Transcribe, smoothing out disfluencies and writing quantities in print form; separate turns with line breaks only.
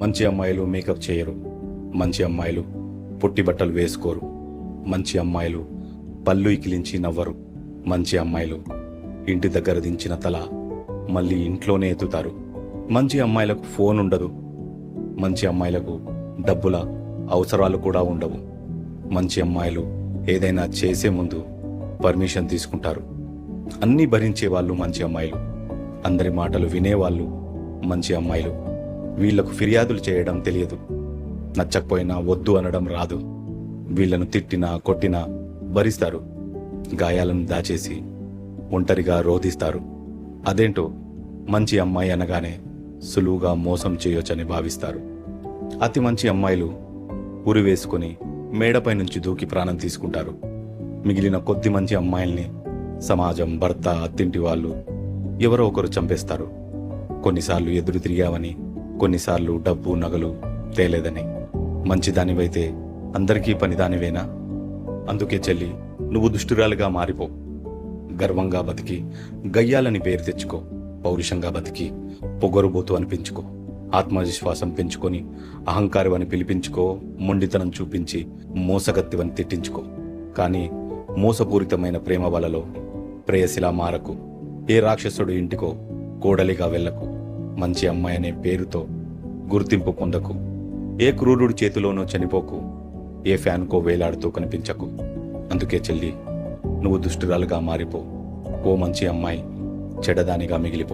మంచి అమ్మాయిలు మేకప్ చేయరు. మంచి అమ్మాయిలు పొట్టి బట్టలు వేసుకోరు. మంచి అమ్మాయిలు పళ్ళు ఇకిలించి నవ్వరు. మంచి అమ్మాయిలు ఇంటి దగ్గర దించిన తల మళ్ళీ ఇంట్లోనే ఎత్తుతారు. మంచి అమ్మాయిలకు ఫోన్ ఉండదు. మంచి అమ్మాయిలకు డబ్బుల అవసరాలు కూడా ఉండవు. మంచి అమ్మాయిలు ఏదైనా చేసే ముందు పర్మిషన్ తీసుకుంటారు. అన్నీ భరించే వాళ్ళు మంచి అమ్మాయిలు. అందరి మాటలు వినేవాళ్ళు మంచి అమ్మాయిలు. వీళ్లకు ఫిర్యాదులు చేయడం తెలియదు. నచ్చకపోయినా వద్దు అనడం రాదు. వీళ్లను తిట్టినా కొట్టినా భరిస్తారు. గాయాలను దాచేసి ఒంటరిగా రోధిస్తారు. అదేంటో మంచి అమ్మాయి అనగానే సులువుగా మోసం చేయొచ్చని భావిస్తారు. అతి మంచి అమ్మాయిలు ఉరి వేసుకుని మేడపై నుంచి దూకి ప్రాణం తీసుకుంటారు. మిగిలిన కొద్ది మంచి అమ్మాయిల్ని సమాజం, భర్త, అత్తింటి వాళ్ళు ఎవరో ఒకరు చంపేస్తారు. కొన్నిసార్లు ఎదురు తిరిగావని, కొన్నిసార్లు డబ్బు నగలు తేలేదని. మంచిదానివైతే అందరికీ పనిదానివేనా? అందుకే చెల్లి, నువ్వు దుష్టురాలుగా మారిపో. గర్వంగా బతికి గయ్యాలని పేరు తెచ్చుకో. పౌరుషంగా బతికి పొగరుబోతు అనిపించుకో. ఆత్మవిశ్వాసం పెంచుకొని అహంకారమని పిలిపించుకో. మొండితనం చూపించి మోసగత్తివని తిట్టించుకో. కానీ మోసపూరితమైన ప్రేమ వలలో ప్రేయసిలా మారకు. ఏ రాక్షసుడు ఇంటికో కోడలిగా వెళ్ళకు. మంచి అమ్మాయి అనే పేరుతో గుర్తింపు పొందకు. ఏ క్రూరుడి చేతిలోనో చనిపోకు. ఏ ఫ్యాన్కో వేలాడుతూ కనిపించకు. అందుకే చెల్లి, నువ్వు దుష్టురాలుగా మారిపో. ఓ మంచి అమ్మాయి చెడ్డదానిగా మిగిలిపో.